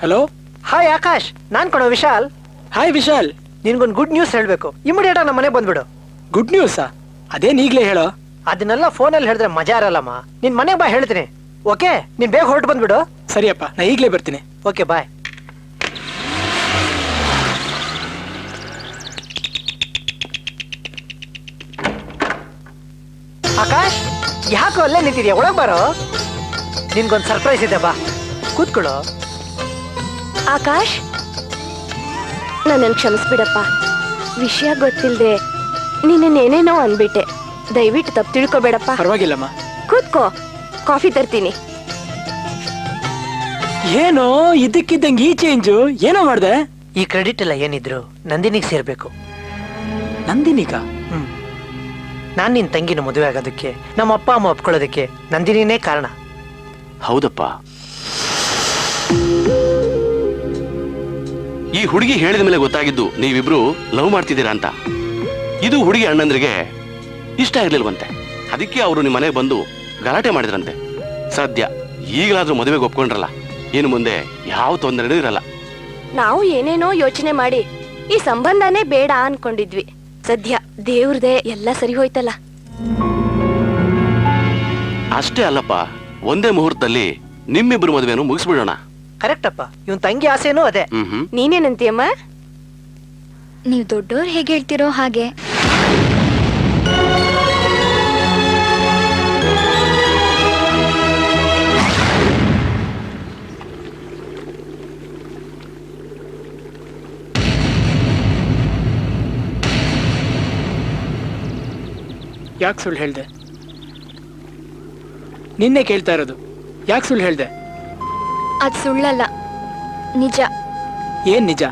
Hello. Hi Akash, ನಾನ್ ಕೊಡೋ Vishal. Hi Vishal. ನಿನ್ಗೊಂದು ಗುಡ್ ನ್ಯೂಸ್ ಹೇಳ್ಬೇಕು. ಇಮಿಡಿಯೇಟ್ ನಮ್ಮ ಮನೆ ಬಂದ್ಬಿಡು. ಗುಡ್ ನ್ಯೂಸಾ? ಅದೇನ್ ಈಗ್ಲೇ ಹೇಳೋ. ಅದನ್ನೆಲ್ಲ ಫೋನಲ್ಲಿ ಹೇಳಿದ್ರೆ ಮಜಾ ಇರಲ್ಲಮ್ಮ. ನಿನ್ ಮನೆಗೆ ಬಾ, ಹೇಳ್ತೀನಿ. ಓಕೆ, ನೀನ್ ಬೇಗ ಹೊರಟು ಬಂದ್ಬಿಡು. ಸರಿಯಪ್ಪ, ನಾ ಈಗ್ಲೇ ಬರ್ತೀನಿ. ಓಕೆ, ಬಾಯ್. ಆಕಾಶ್, ಯಾಕೋ ಅಲ್ಲೇ ನಿಂತಿದ್ಯಾ? ಒಳಗ್ ಬಾರೋ, ನಿನ್ಗೊಂದು ಸರ್ಪ್ರೈಸ್ ಇದೆ, ಬಾ ಕೂತ್ಕೊಳ್ಳೋ. ಆಕಾಶ್, ನನ್ನನ್ನು ಕ್ಷಮಿಸ್ಬಿಡಪ್ಪ. ವಿಷಯ ಗೊತ್ತಿಲ್ದೆ ನಿನ್ನೇನೇನೋ ಅನ್ಬಿಟ್ಟೆ. ದಯವಿಟ್ಟು ತಪ್ಪು ತಿಳ್ಕೊಬೇಡಪ್ಪ. ಪರವಾಗಿಲ್ಲಮ್ಮ, ಕೂತ್ಕೋ, ಕಾಫಿ ತರ್ತೀನಿ. ಏನೋ ಇದಕ್ಕಿದ್ದಂಗೆ ಈ ಚೇಂಜು ಏನೋ ಮಾಡ್ದೆ? ಈ ಕ್ರೆಡಿಟ್ ಎಲ್ಲ ಏನಿದ್ರು ನಂದಿನಿಗೆ ಸೇರ್ಬೇಕು. ನಂದಿನಿಗ? ನಾನ್ ನಿನ್ ತಂಗಿನ ಮದುವೆ ಆಗೋದಕ್ಕೆ, ನಮ್ಮ ಅಪ್ಪ ಅಮ್ಮ ಒಪ್ಕೊಳ್ಳೋದಕ್ಕೆ ನಂದಿನಿನೇ ಕಾರಣ. ಹೌದಪ್ಪ. ಈ ಹುಡುಗಿ ಹೇಳಿದ ಮೇಲೆ ಗೊತ್ತಾಗಿದ್ದು ನೀವಿಬ್ರು ಲವ್ ಮಾಡ್ತಿದ್ದೀರಾ ಅಂತ. ಇದು ಹುಡುಗಿ ಅಣ್ಣಂದ್ರಿಗೆ ಇಷ್ಟ ಇರ್ಲಿಲ್ವಂತೆ. ಅದಕ್ಕೆ ಅವರು ನಿಮ್ಮ ಮನೆಗೆ ಬಂದು ಗಲಾಟೆ ಮಾಡಿದ್ರಂತೆ. ಸದ್ಯ ಈಗಲಾದ್ರೂ ಮದುವೆಗೆ ಒಪ್ಕೊಂಡ್ರಲ್ಲ, ಇನ್ನು ಮುಂದೆ ಯಾವ ತೊಂದರೆನೂ ಇರಲ್ಲ. ನಾವು ಏನೇನೋ ಯೋಚನೆ ಮಾಡಿ ಈ ಸಂಬಂಧನೇ ಬೇಡ ಅನ್ಕೊಂಡಿದ್ವಿ. ಸದ್ಯ ದೇವ್ರದೇ ಎಲ್ಲ ಸರಿ ಹೋಯ್ತಲ್ಲ. ಅಷ್ಟೇ ಅಲ್ಲಪ್ಪ, ಒಂದೇ ಮುಹೂರ್ತದಲ್ಲಿ ನಿಮ್ಮಿಬ್ರು ಮದುವೆನೂ ಮುಗಿಸ್ಬಿಡೋಣ. ಕರೆಕ್ಟ್ ಅಪ್ಪ, ಇವನ್ ತಂಗಿ ಆಸೆನೂ ಅದೇ. ನೀನೇನಂತೀಯಮ್ಮ? ನೀವು ದೊಡ್ಡೋರು ಹೇಗೆ ಹೇಳ್ತಿರೋ ಹಾಗೆ. ಯಾಕೆ ಸುಳ್ಳು ಹೇಳ್ದೆ? ನಿನ್ನೆ ಕೇಳ್ತಾ ಇರೋದು, ಯಾಕೆ ಸುಳ್ಳು ಹೇಳ್ದೆ? ಅದು ಸುಳ್ಳಲ್ಲ, ನಿಜ. ಏನ್ ನಿಜ?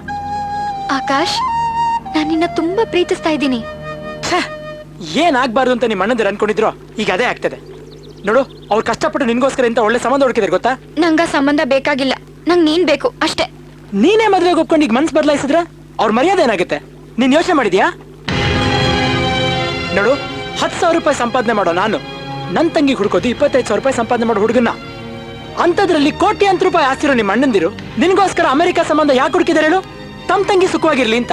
ಆಕಾಶ್, ನಾನು ನಿನ್ನ ತುಂಬಾ ಪ್ರೀತಿಸ್ತಾ ಇದ್ದೀನಿ. ಏನ್ ಆಗ್ಬಾರ್ದು ಅಂತ ನಿಮ್ಮ ಅಣ್ಣಂದಿರು ಅನ್ಕೊಂಡಿದ್ರು, ಈಗ ಅದೇ ಆಗ್ತದೆ ನೋಡು. ಅವ್ರು ಕಷ್ಟಪಟ್ಟು ನಿನ್ಗೋಸ್ಕರ ಇಂತ ಒಳ್ಳೆ ಸಂಬಂಧ ಹುಡುಕಿದ್ರೆ ಗೊತ್ತಾ? ನಂಗ ಸಂಬಂಧ ಬೇಕಾಗಿಲ್ಲ, ನಂಗ್ ನೀನ್ ಬೇಕು ಅಷ್ಟೇ. ನೀನೇ ಮದ್ವೆಗೆ ಒಪ್ಕೊಂಡು ಈಗ ಮನ್ಸು ಬದಲಾಯಿಸಿದ್ರೆ ಅವ್ರ ಮರ್ಯಾದೆ ಏನಾಗುತ್ತೆ? ನೀನ್ ಯೋಚನೆ ಮಾಡಿದ್ಯಾ? ನೋಡು, 10,000 ರೂಪಾಯಿ ಸಂಪಾದನೆ ಮಾಡೋ ನಾನು ನನ್ ತಂಗಿ ಹುಡ್ಕೋದು 25,000 ರೂಪಾಯಿ ಸಂಪಾದನೆ ಮಾಡೋ ಹುಡುಗನ್ನ. ಅಂತದ್ರಲ್ಲಿ ಕೋಟ್ಯಾಂತರ ರೂಪಾಯಿ ಆಸ್ತಿರೋ ನಿಮ್ಮ ಅಣ್ಣಂದಿರು ನಿನ್ಗೋಸ್ಕರ ಅಮೆರಿಕ ಸಂಬಂಧ ಯಾಕೆ ಹುಡುಕಿದಾರೆ ಹೇಳು? ತಮ್ ತಂಗಿ ಸುಖವಾಗಿರ್ಲಿ ಅಂತ.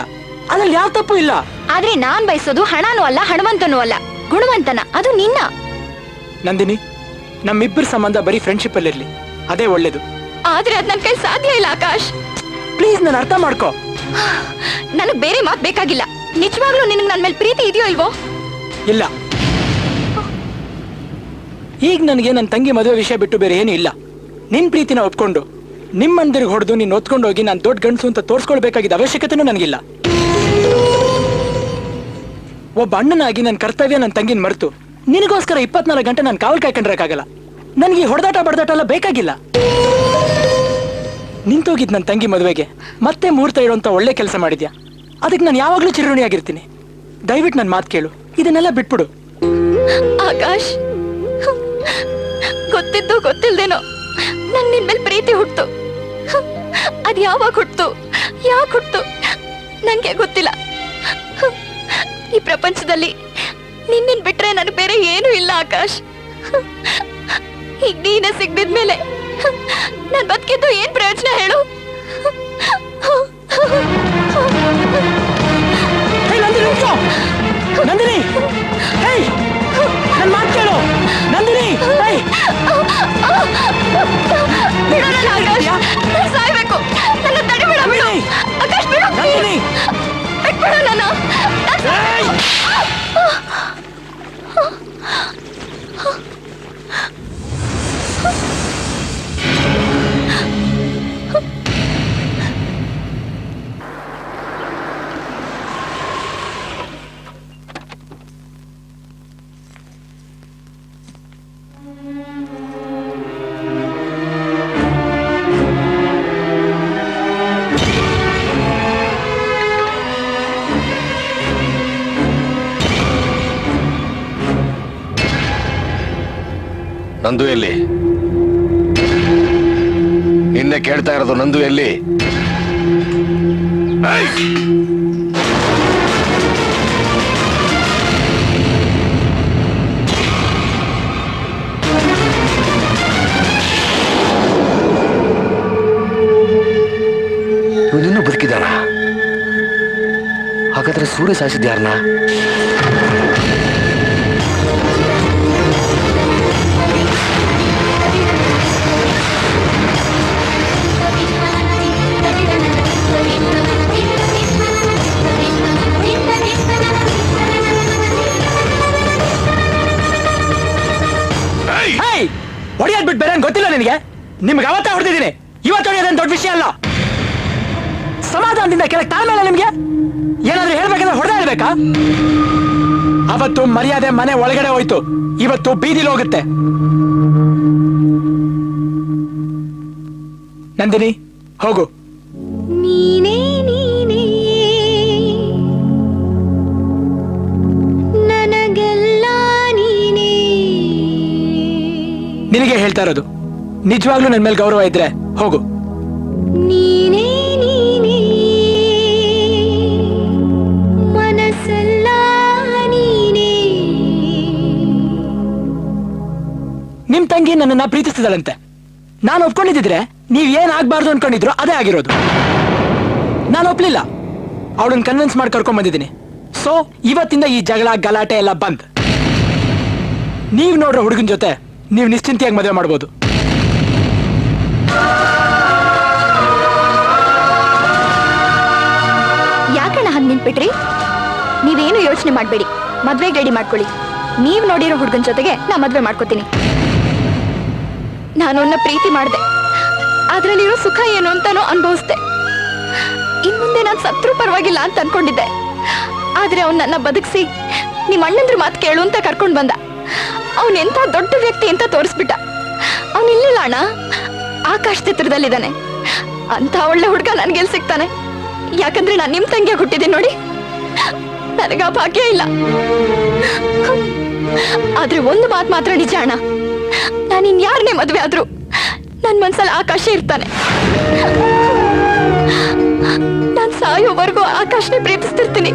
ಅದ್ರಲ್ಲಿ ಯಾವ ತಪ್ಪು ಇಲ್ಲ. ಆದ್ರೆ ನಾನ್ ಬಯಸೋದು ಹಣನೂ ಅಲ್ಲ, ಹಣವಂತನೂ ಅಲ್ಲ, ಗುಣವಂತನ. ಅದು ನಿನ್ನ. ನಂದಿನಿ, ನಮ್ಮಿಬ್ಬರ ಸಂಬಂಧ ಬರೀ ಫ್ರೆಂಡ್ಶಿಪ್ ಅಲ್ಲಿ ಇರ್ಲಿ, ಅದೇ ಒಳ್ಳೇದು. ಆದ್ರೆ ಅದ್ ನನ್ ಕೈ ಸಾಧ್ಯ ಇಲ್ಲ ಆಕಾಶ್. ಪ್ಲೀಸ್, ನಾನು ಅರ್ಥ ಮಾಡ್ಕೋ. ನನಗ್ ಬೇರೆ ಮಾತ್ ಬೇಕಾಗಿಲ್ಲ. ನಿಜವಾಗ್ಲೂ ನಿನಗ್ ನನ್ ಮೇಲೆ ಪ್ರೀತಿ ಇದೆಯೋ ಇಲ್ವೋ? ಇಲ್ಲ. ಈಗ ನನಗೆ ನನ್ನ ತಂಗಿ ಮದುವೆ ವಿಷಯ ಬಿಟ್ಟು ಬೇರೆ ಏನು ಇಲ್ಲ. ನಿನ್ ಪ್ರೀತಿನ ಒಪ್ಕೊಂಡು ನಿಮ್ಮಂದಿರಿಗೆ ಹೊಡೆದು ನೀನ್ ಒತ್ಕೊಂಡು ಹೋಗಿ ನಾನು ದೊಡ್ಡ ಗಂಡಸು ಅಂತ ತೋರ್ಸ್ಕೊಳ್ಬೇಕಾಗಿದ್ದ ಅವಶ್ಯಕತೆನೂ ನನಗಿಲ್ಲ. ಒಬ್ಬ ಅಣ್ಣನಾಗಿ ನನ್ನ ಕರ್ತವ್ಯ ನನ್ನ ತಂಗಿನ ಮರೆತು ನಿನಗೋಸ್ಕರ 24 ಗಂಟೆ ನಾನು ಕಾವಲ್ ಕಾಯ್ಕೊಂಡ್ರಕ್ಕಾಗಲ್ಲ. ನನಗೆ ಹೊಡೆದಾಟ ಬಡದಾಟ ಎಲ್ಲ ಬೇಕಾಗಿಲ್ಲ. ನಿಂತೋಗಿದ್ ನನ್ನ ತಂಗಿ ಮದುವೆಗೆ ಮತ್ತೆ ಮುಹೂರ್ತ ಇಡುವಂತ ಒಳ್ಳೆ ಕೆಲಸ ಮಾಡಿದ್ಯಾ. ಅದಕ್ಕೆ ನಾನು ಯಾವಾಗ್ಲೂ ಚಿರಋಣಿಯಾಗಿರ್ತೀನಿ. ದಯವಿಟ್ಟು ನನ್ನ ಮಾತು ಕೇಳು, ಇದನ್ನೆಲ್ಲ ಬಿಟ್ಬಿಡು. ಆಕಾಶ್, ಗೊತ್ತಿದ್ದು ಗೊತ್ತಿಲ್ದೇನೋ ನನ್ ನಿನ್ ಮೇಲೆ ಪ್ರೀತಿ ಹುಟ್ಟು. ಅದ್ ಯಾವಾಗ ಹುಟ್ಟು, ಯಾಕೆ ಹುಟ್ಟು ನಂಗೆ ಗೊತ್ತಿಲ್ಲ. ಈ ಪ್ರಪಂಚದಲ್ಲಿ ನಿನ್ನನ್ ಬಿಟ್ರೆ ನನಗೆ ಬೇರೆ ಏನೂ ಇಲ್ಲ ಆಕಾಶ್. ಈಗ ನೀನೇ ಸಿಗ್ದಿದ್ಮೇಲೆ ನಾನ್ ಬದುಕಿದ್ದು ಏನ್ ಪ್ರಯೋಜನ ಹೇಳು? ನಂದಿನಿ, ನನ್ನ ಮಾತು ಕೇಳು. ನಂದಿನಿ, ಸಾಯ್ಬೇಕು, ನನ್ನ ತಡೆಬೇಡ. ಬಿಡು ಆಕಾಶ್, ಬಿಡು. ಬಿಟ್ಬಿಡು ನಾನು. ನಂದು ಎಲ್ಲಿ? ನಿನ್ನೆ ಕೇಳ್ತಾ ಇರೋದು ನಂದು ಎಲ್ಲಿ? ಸೂರ್ಯ ಸಾಯಿಸಿದ್ಯಾರನ್ನ? ಹೊಡಿಯೋದ್ ಬಿಟ್ಟು ಬೇರೆ ಗೊತ್ತಿಲ್ಲ ನಿನಗೆ? ನಿಮ್ಗೆ ಅವತ್ತೇ ಹೊಡೆದಿದ್ದೀನಿ, ಇವತ್ತು ಹೊಡೆಯೋದೇನು ದೊಡ್ಡ ವಿಷಯ ಅಲ್ಲ. ಸಮಾಧಾನದಿಂದ ಕೆಳಗೆ ತಾಳ್ಮೇಲೆ ನಿಮ್ಗೆ ಏನಾದ್ರೂ ಹೇಳ್ಬೇಕಂದ್ರೆ ಹೊಡೆದ ಹೇಳ್ಬೇಕಾ? ಅವತ್ತು ಮರ್ಯಾದೆ ಮನೆ ಒಳಗಡೆ ಹೋಯ್ತು, ಇವತ್ತು ಬೀದಿಲಿ ಹೋಗುತ್ತೆ. ನಂದಿನಿ ಹೋಗು. ನೀನೇ ನೀನೇ ನನಗೆಲ್ಲ ನೀನೇ. ನಿನಗೆ ಹೇಳ್ತಾ ಇರೋದು, ನಿಜವಾಗ್ಲೂ ನನ್ನ ಮೇಲೆ ಗೌರವ ಇದ್ರೆ ಹೋಗು. ನೀನೇ ನೀನೇ ಮನಸ್ಸೆಲ್ಲ ನೀನೇ. ನಿಮ್ ತಂಗಿ ನನ್ನನ್ನ ಪ್ರೀತಿಸ್ತಿದ್ದಾಳಂತೆ. ನಾನು ಒಪ್ಕೊಂಡಿದ್ರೆ ನೀವ್ ಏನ್ ಆಗ್ಬಾರ್ದು ಅನ್ಕೊಂಡಿದ್ರು ಅದೇ ಆಗಿರೋದು. ನಾನು ಒಪ್ಲಿಲ್ಲ, ಅವಳನ್ನ ಕನ್ವಿನ್ಸ್ ಮಾಡಿ ಕರ್ಕೊಂಡ್ ಬಂದಿದ್ದೀನಿ. ಸೊ ಇವತ್ತಿಂದ ಈ ಜಗಳ ಗಲಾಟೆ ಎಲ್ಲ ಬಂದ್. ನೀವ್ ನೋಡ್ರೋ ಹುಡುಗನ ಜೊತೆ ನೀವು ನಿಶ್ಚಿಂತೆಯಾಗಿ ಮದುವೆ ಮಾಡ್ಬೋದು. ಯಾಕಣ್ಣ ಹಂಗ್ ನಿಂತ್ಬಿಟ್ರಿ? ನೀವೇನು ಯೋಚನೆ ಮಾಡ್ಬೇಡಿ, ಮದ್ವೆಗೆ ರೆಡಿ ಮಾಡ್ಕೊಳ್ಳಿ. ನೀವ್ ನೋಡಿರೋ ಹುಡುಗನ ಜೊತೆಗೆ ನಾ ಮದ್ವೆ ಮಾಡ್ಕೋತೀನಿ. ನಾನು ಅವನ್ನ ಪ್ರೀತಿ ಮಾಡಿದೆ, ಅದ್ರಲ್ಲಿರೋ ಸುಖ ಏನು ಅಂತಾನೋ ಅನುಭವಿಸ್ದೆ. ಇನ್ ಮುಂದೆ ನಾನು ಸತ್ರು ಪರವಾಗಿಲ್ಲ ಅಂತ ಅನ್ಕೊಂಡಿದ್ದೆ. ಆದ್ರೆ ಅವ್ನು ನನ್ನ ಬದುಕಿಸಿ ನಿಮ್ಮ ಅಣ್ಣಂದ್ರ ಮಾತು ಕೇಳು ಅಂತ ಕರ್ಕೊಂಡ್ ಬಂದ. ಅವನ್ ಎಂತ ದೊಡ್ಡ ವ್ಯಕ್ತಿ ಅಂತ ತೋರಿಸ್ಬಿಟ್ಟ. ಅವನ್ ಇಲ್ಲಿಲ್ಲ ಅಣ್ಣ, ಆಕಾಶ ಚಿತ್ರದಲ್ಲಿದ್ದಾನೆ. ಅಂತ ಒಳ್ಳೆ ಹುಡುಗ ನನ್ಗೆಲ್ ಸಿಗ್ತಾನೆ? ಯಾಕಂದ್ರೆ ನಾನು ನಿಮ್ ತಂಗಿಯಾಗಿ ಹುಟ್ಟಿದ್ದೀನಿ ನೋಡಿ, ನನಗ ಭಾಗ್ಯ ಇಲ್ಲ. ಆದ್ರೆ ಒಂದು ಮಾತು ಮಾತ್ರ ನಿಜ ಅಣ್ಣ, ನಾನು ಇನ್ಯಾರನ್ನೇ ಮದ್ವೆ ಆದ್ರೂ ನನ್ ಮನ್ಸಲ್ಲಿ ಆಕಾಶ ಇರ್ತಾನೆ. ನಾನ್ ಸಾಯೋವರೆಗೂ ಆಕಾಶನೇ ಪ್ರೀತಿಸ್ತಿರ್ತೀನಿ.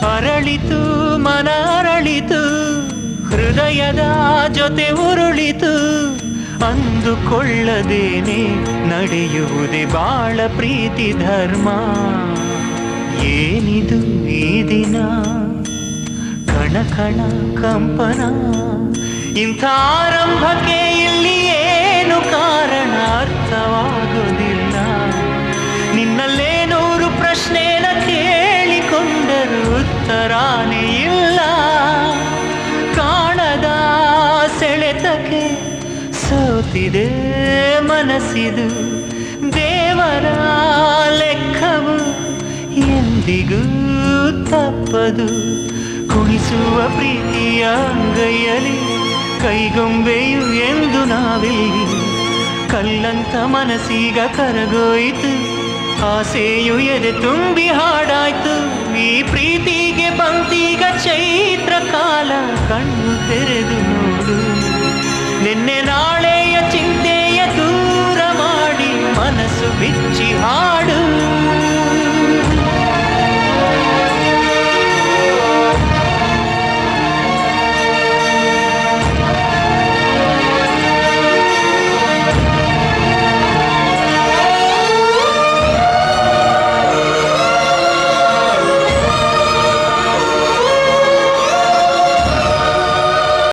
ಅರಳಿತು ಮನ ಅರಳಿತು, ಹೃದಯದ ಜೊತೆ ಉರುಳಿತು. ಅಂದುಕೊಳ್ಳದೇನೆ ನಡೆಯುವುದೇ ಬಾಳ ಪ್ರೀತಿ ಧರ್ಮ. ಏನಿದು ಈ ದಿನ ಕಣ ಕಣ ಕಂಪನ, ಇಂಥ ಆರಂಭಕ್ಕೆ ಇಲ್ಲಿ ಏನು ಕಾರಣ ಅರ್ಥವಾಗೋದಿಲ್ಲ. ನಿನ್ನಲ್ಲೇ 100 ಪ್ರಶ್ನೆನ ಕೇಳಿಕೊಂಡರೂ ಉತ್ತರಾನೇ ಇಲ್ಲ. ಕಾಣದ ಸೆಳೆತಕ್ಕೆ ಸೋತಿದೆ ಮನಸ್ಸಿದು, ದೇವರ ಲೆಕ್ಕವು ಎಂದಿಗೂ ತಪ್ಪದು. ಕುಣಿಸುವ ಪ್ರೀತಿಯ ಅಂಗೈಯಲ್ಲಿ ಕೈಗೊಂಬೆಯು ಎಂದು ನಾವಿಲ್ಲಿ. ಕಲ್ಲಂತ ಮನಸ್ಸೀಗ ಕರಗೋಯಿತು, ಆಸೆಯು ಎದೆ ತುಂಬಿ ಹಾಡಾಯ್ತು. ಈ ಪ್ರೀತಿಗೆ ಬಂತೀಗ ಚೈತ್ರ ಕಾಲ, ಕಣ್ಣು ತೆರೆದು ನೋಡು. ನಿನ್ನೆ ನಾಳೆಯ ಚಿಂತೆ